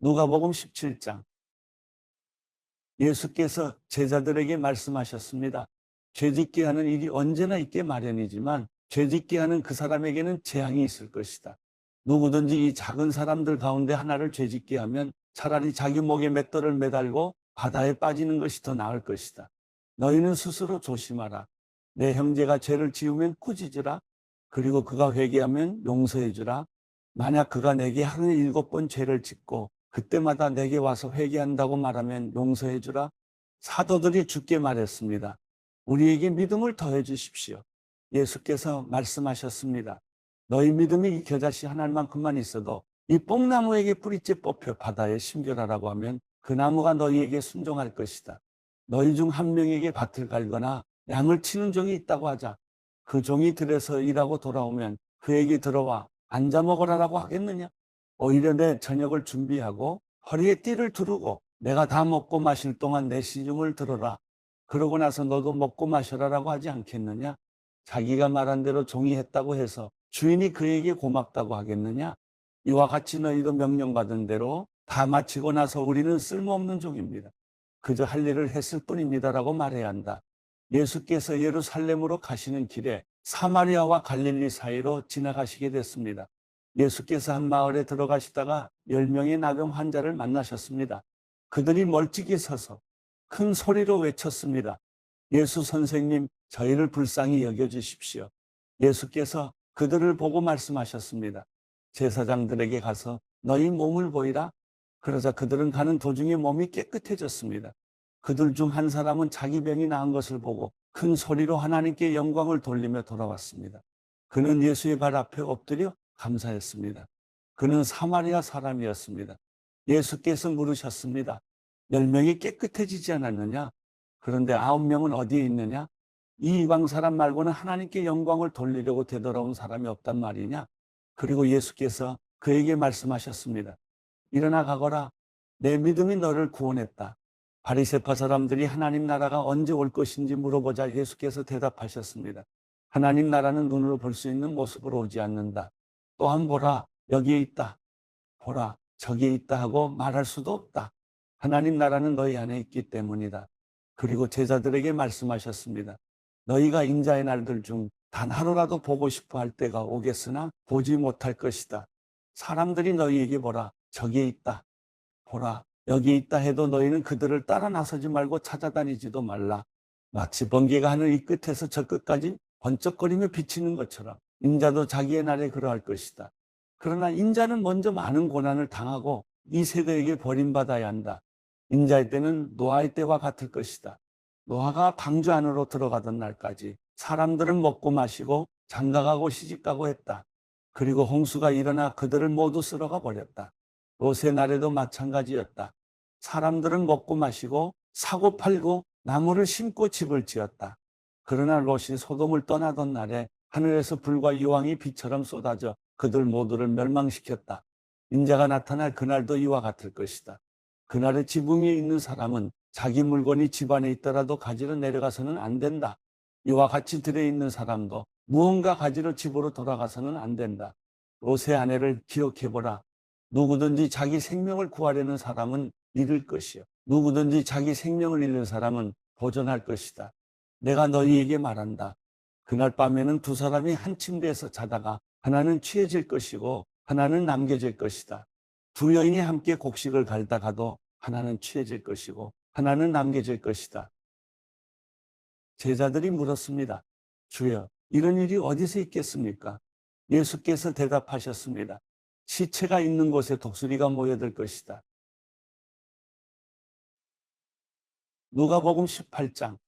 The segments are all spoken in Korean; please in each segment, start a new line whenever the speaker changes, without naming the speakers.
누가복음 17장. 예수께서 제자들에게 말씀하셨습니다. 죄짓게 하는 일이 언제나 있게 마련이지만 죄짓게 하는 그 사람에게는 재앙이 있을 것이다. 누구든지 이 작은 사람들 가운데 하나를 죄짓게 하면 차라리 자기 목에 맷돌을 매달고 바다에 빠지는 것이 더 나을 것이다. 너희는 스스로 조심하라. 내 형제가 죄를 지으면 꾸짖으라. 그리고 그가 회개하면 용서해 주라. 만약 그가 내게 하루에 7번 죄를 짓고 그때마다 내게 와서 회개한다고 말하면 용서해 주라. 사도들이 주께 말했습니다. 우리에게 믿음을 더해 주십시오. 예수께서 말씀하셨습니다. 너희 믿음이 이 겨자씨 하나만큼만 있어도 이 뽕나무에게 뿌리째 뽑혀 바다에 심겨라라고 하면 그 나무가 너희에게 순종할 것이다. 너희 중 한 명에게 밭을 갈거나 양을 치는 종이 있다고 하자. 그 종이 들에서 일하고 돌아오면 그에게 들어와 앉아 먹으라라고 하겠느냐? 오히려 내 저녁을 준비하고 허리에 띠를 두르고 내가 다 먹고 마실 동안 내 시중을 들어라. 그러고 나서 너도 먹고 마셔라라고 하지 않겠느냐? 자기가 말한 대로 종이 했다고 해서 주인이 그에게 고맙다고 하겠느냐? 이와 같이 너희도 명령받은 대로 다 마치고 나서 우리는 쓸모없는 종입니다. 그저 할 일을 했을 뿐입니다라고 말해야 한다. 예수께서 예루살렘으로 가시는 길에 사마리아와 갈릴리 사이로 지나가시게 됐습니다. 예수께서 한 마을에 들어가시다가 10명의 나병 환자를 만나셨습니다. 그들이 멀찍이 서서 큰 소리로 외쳤습니다. 예수 선생님, 저희를 불쌍히 여겨주십시오. 예수께서 그들을 보고 말씀하셨습니다. 제사장들에게 가서 너희 몸을 보이라. 그러자 그들은 가는 도중에 몸이 깨끗해졌습니다. 그들 중 한 사람은 자기 병이 나은 것을 보고 큰 소리로 하나님께 영광을 돌리며 돌아왔습니다. 그는 예수의 발 앞에 엎드려 감사했습니다. 그는 사마리아 사람이었습니다. 예수께서 물으셨습니다. 10명이 깨끗해지지 않았느냐? 그런데 9명은 어디에 있느냐? 이 이방 사람 말고는 하나님께 영광을 돌리려고 되돌아온 사람이 없단 말이냐? 그리고 예수께서 그에게 말씀하셨습니다. 일어나 가거라. 내 믿음이 너를 구원했다. 바리새파 사람들이 하나님 나라가 언제 올 것인지 물어보자 예수께서 대답하셨습니다. 하나님 나라는 눈으로 볼 수 있는 모습으로 오지 않는다. 또한 보라, 여기에 있다. 보라, 저기에 있다 하고 말할 수도 없다. 하나님 나라는 너희 안에 있기 때문이다. 그리고 제자들에게 말씀하셨습니다. 너희가 인자의 날들 중 단 하루라도 보고 싶어 할 때가 오겠으나 보지 못할 것이다. 사람들이 너희에게 보라, 저기에 있다. 보라, 여기 있다 해도 너희는 그들을 따라 나서지 말고 찾아다니지도 말라. 마치 번개가 하늘 이 끝에서 저 끝까지 번쩍거리며 비치는 것처럼 인자도 자기의 날에 그러할 것이다. 그러나 인자는 먼저 많은 고난을 당하고 이 세대에게 버림받아야 한다. 인자의 때는 노아의 때와 같을 것이다. 노아가 방주 안으로 들어가던 날까지 사람들은 먹고 마시고 장가가고 시집가고 했다. 그리고 홍수가 일어나 그들을 모두 쓸어가 버렸다. 롯의 날에도 마찬가지였다. 사람들은 먹고 마시고 사고 팔고 나무를 심고 집을 지었다. 그러나 롯이 소돔을 떠나던 날에 하늘에서 불과 유황이 비처럼 쏟아져 그들 모두를 멸망시켰다. 인자가 나타날 그날도 이와 같을 것이다. 그날의 지붕 위에 있는 사람은 자기 물건이 집 안에 있더라도 가지러 내려가서는 안 된다. 이와 같이 들에 있는 사람도 무언가 가지러 집으로 돌아가서는 안 된다. 롯의 아내를 기억해보라. 누구든지 자기 생명을 구하려는 사람은 잃을 것이요. 누구든지 자기 생명을 잃는 사람은 보존할 것이다. 내가 너희에게 말한다. 그날 밤에는 두 사람이 한 침대에서 자다가 하나는 취해질 것이고 하나는 남겨질 것이다. 두 여인이 함께 곡식을 갈다가도 하나는 취해질 것이고 하나는 남겨질 것이다. 제자들이 물었습니다. 주여, 이런 일이 어디서 있겠습니까? 예수께서 대답하셨습니다. 시체가 있는 곳에 독수리가 모여들 것이다. 누가복음 18장.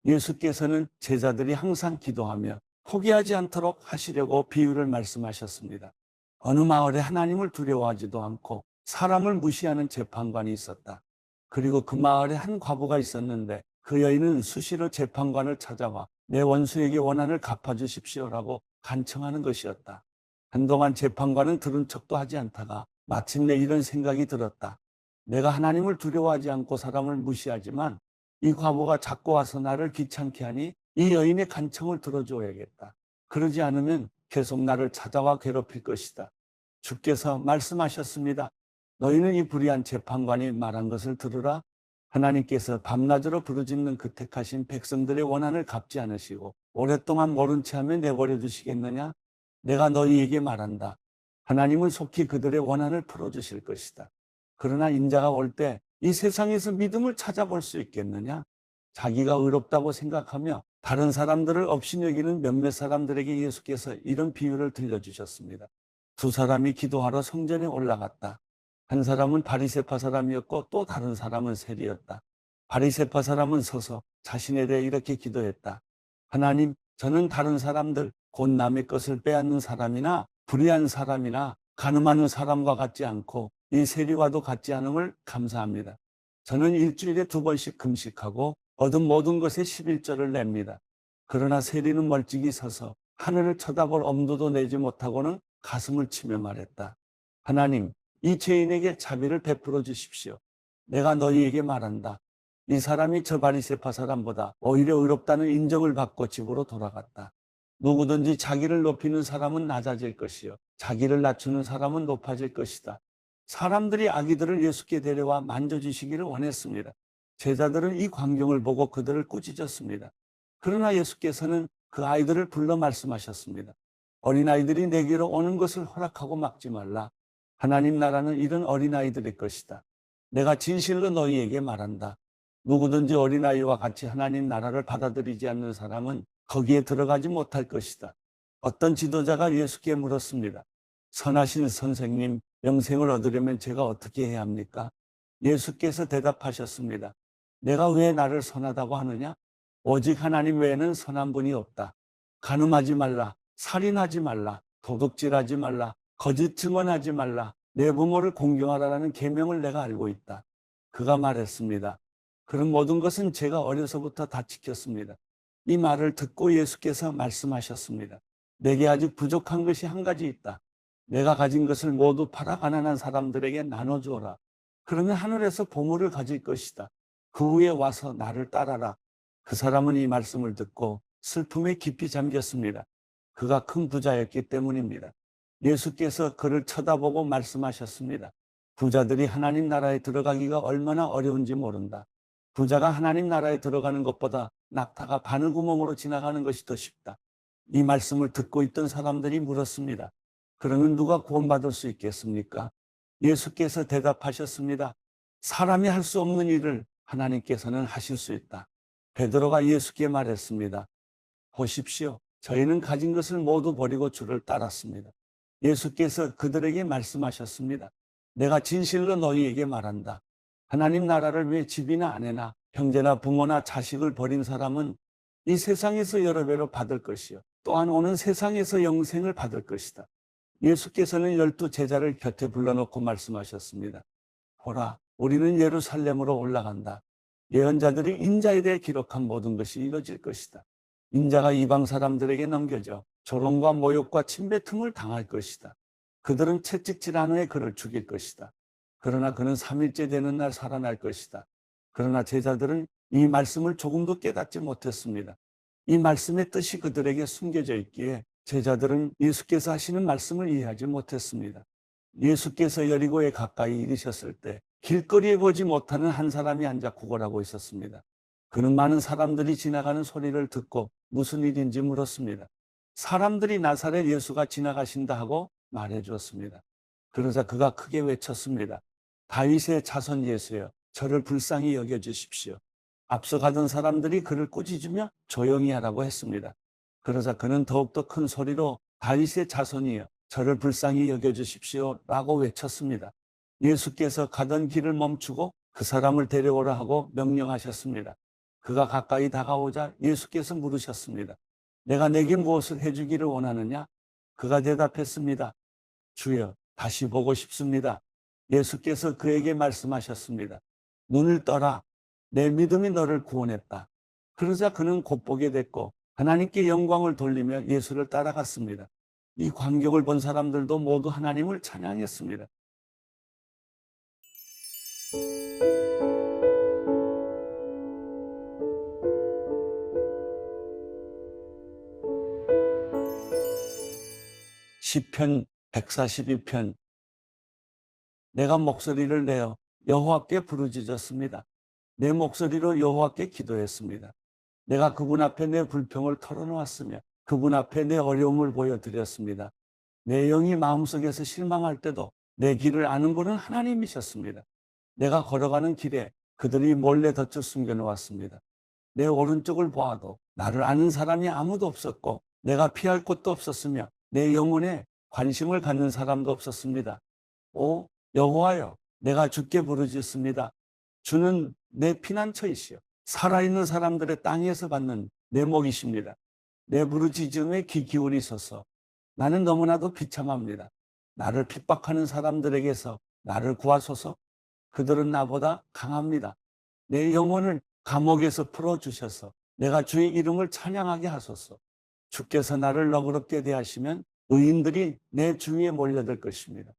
예수께서는 제자들이 항상 기도하며 포기하지 않도록 하시려고 비유를 말씀하셨습니다. 어느 마을에 하나님을 두려워하지도 않고 사람을 무시하는 재판관이 있었다. 그리고 그 마을에 한 과부가 있었는데 그 여인은 수시로 재판관을 찾아와 내 원수에게 원한을 갚아주십시오라고 간청하는 것이었다. 한동안 재판관은 들은 척도 하지 않다가 마침내 이런 생각이 들었다. 내가 하나님을 두려워하지 않고 사람을 무시하지만 이 과부가 자꾸 와서 나를 귀찮게 하니 이 여인의 간청을 들어줘야겠다. 그러지 않으면 계속 나를 찾아와 괴롭힐 것이다. 주께서 말씀하셨습니다. 너희는 이 불의한 재판관이 말한 것을 들으라. 하나님께서 밤낮으로 부르짖는 그 택하신 백성들의 원한을 갚지 않으시고 오랫동안 모른 채 하며 내버려 두시겠느냐? 내가 너희에게 말한다. 하나님은 속히 그들의 원한을 풀어주실 것이다. 그러나 인자가 올 때 이 세상에서 믿음을 찾아볼 수 있겠느냐? 자기가 의롭다고 생각하며 다른 사람들을 업신여기는 몇몇 사람들에게 예수께서 이런 비유를 들려주셨습니다. 두 사람이 기도하러 성전에 올라갔다. 한 사람은 바리새파 사람이었고 또 다른 사람은 세리였다. 바리새파 사람은 서서 자신에 대해 이렇게 기도했다. 하나님, 저는 다른 사람들, 곧 남의 것을 빼앗는 사람이나 불의한 사람이나 간음하는 사람과 같지 않고 이 세리와도 같지 않음을 감사합니다. 저는 일주일에 2번씩 금식하고 얻은 모든 것의 11조를 냅니다. 그러나 세리는 멀찍이 서서 하늘을 쳐다볼 엄두도 내지 못하고는 가슴을 치며 말했다. 하나님, 이 죄인에게 자비를 베풀어 주십시오. 내가 너희에게 말한다. 이 사람이 저 바리새파 사람보다 오히려 의롭다는 인정을 받고 집으로 돌아갔다. 누구든지 자기를 높이는 사람은 낮아질 것이요 자기를 낮추는 사람은 높아질 것이다. 사람들이 아기들을 예수께 데려와 만져주시기를 원했습니다. 제자들은 이 광경을 보고 그들을 꾸짖었습니다. 그러나 예수께서는 그 아이들을 불러 말씀하셨습니다. 어린아이들이 내게로 오는 것을 허락하고 막지 말라. 하나님 나라는 이런 어린아이들의 것이다. 내가 진실로 너희에게 말한다. 누구든지 어린아이와 같이 하나님 나라를 받아들이지 않는 사람은 거기에 들어가지 못할 것이다. 어떤 지도자가 예수께 물었습니다. 선하신 선생님, 영생을 얻으려면 제가 어떻게 해야 합니까? 예수께서 대답하셨습니다. 내가 왜 나를 선하다고 하느냐? 오직 하나님 외에는 선한 분이 없다. 간음하지 말라, 살인하지 말라, 도둑질하지 말라, 거짓 증언하지 말라, 내 부모를 공경하라는 계명을 내가 알고 있다. 그가 말했습니다. 그런 모든 것은 제가 어려서부터 다 지켰습니다. 이 말을 듣고 예수께서 말씀하셨습니다. 내게 아직 부족한 것이 한 가지 있다. 내가 가진 것을 모두 팔아 가난한 사람들에게 나눠주어라. 그러면 하늘에서 보물을 가질 것이다. 그 후에 와서 나를 따라라. 그 사람은 이 말씀을 듣고 슬픔에 깊이 잠겼습니다. 그가 큰 부자였기 때문입니다. 예수께서 그를 쳐다보고 말씀하셨습니다. 부자들이 하나님 나라에 들어가기가 얼마나 어려운지 모른다. 부자가 하나님 나라에 들어가는 것보다 낙타가 바늘구멍으로 지나가는 것이 더 쉽다. 이 말씀을 듣고 있던 사람들이 물었습니다. 그러면 누가 구원받을 수 있겠습니까? 예수께서 대답하셨습니다. 사람이 할 수 없는 일을 하나님께서는 하실 수 있다. 베드로가 예수께 말했습니다. 보십시오. 저희는 가진 것을 모두 버리고 주를 따랐습니다. 예수께서 그들에게 말씀하셨습니다. 내가 진실로 너희에게 말한다. 하나님 나라를 위해 집이나 아내나 형제나 부모나 자식을 버린 사람은 이 세상에서 여러 배로 받을 것이요 또한 오는 세상에서 영생을 받을 것이다. 예수께서는 12 제자를 곁에 불러놓고 말씀하셨습니다. 보라, 우리는 예루살렘으로 올라간다. 예언자들이 인자에 대해 기록한 모든 것이 이루어질 것이다. 인자가 이방 사람들에게 넘겨져 조롱과 모욕과 침뱉음을 당할 것이다. 그들은 채찍질한 후에 그를 죽일 것이다. 그러나 그는 3일째 되는 날 살아날 것이다. 그러나 제자들은 이 말씀을 조금도 깨닫지 못했습니다. 이 말씀의 뜻이 그들에게 숨겨져 있기에 제자들은 예수께서 하시는 말씀을 이해하지 못했습니다. 예수께서 여리고에 가까이 이르셨을 때 길거리에 보지 못하는 한 사람이 앉아 구걸하고 있었습니다. 그는 많은 사람들이 지나가는 소리를 듣고 무슨 일인지 물었습니다. 사람들이 나사렛 예수가 지나가신다 하고 말해 주었습니다. 그러자 그가 크게 외쳤습니다. 다윗의 자손 예수여, 저를 불쌍히 여겨주십시오. 앞서가던 사람들이 그를 꾸짖으며 조용히 하라고 했습니다. 그러자 그는 더욱더 큰 소리로 다윗의 자손이여, 저를 불쌍히 여겨주십시오 라고 외쳤습니다. 예수께서 가던 길을 멈추고 그 사람을 데려오라 하고 명령하셨습니다. 그가 가까이 다가오자 예수께서 물으셨습니다. 내가 내게 무엇을 해주기를 원하느냐? 그가 대답했습니다. 주여, 다시 보고 싶습니다. 예수께서 그에게 말씀하셨습니다. 눈을 떠라. 내 믿음이 너를 구원했다. 그러자 그는 곧 보게 됐고 하나님께 영광을 돌리며 예수를 따라갔습니다. 이 광경을 본 사람들도 모두 하나님을 찬양했습니다. 시편 142편. 내가 목소리를 내어 여호와께 부르짖었습니다. 내 목소리로 여호와께 기도했습니다. 내가 그분 앞에 내 불평을 털어놓았으며 그분 앞에 내 어려움을 보여드렸습니다. 내 영이 마음속에서 실망할 때도 내 길을 아는 분은 하나님이셨습니다. 내가 걸어가는 길에 그들이 몰래 덫을 숨겨놓았습니다. 내 오른쪽을 보아도 나를 아는 사람이 아무도 없었고 내가 피할 곳도 없었으며 내 영혼에 관심을 갖는 사람도 없었습니다. 오 여호와여, 내가 주께 부르짖습니다. 주는 내 피난처이시여 살아있는 사람들의 땅에서 받는 내 목이십니다. 내 부르짖음에 귀 기울이소서. 나는 너무나도 비참합니다. 나를 핍박하는 사람들에게서 나를 구하소서. 그들은 나보다 강합니다. 내 영혼을 감옥에서 풀어주셔서 내가 주의 이름을 찬양하게 하소서. 주께서 나를 너그럽게 대하시면 의인들이 내 주위에 몰려들 것입니다.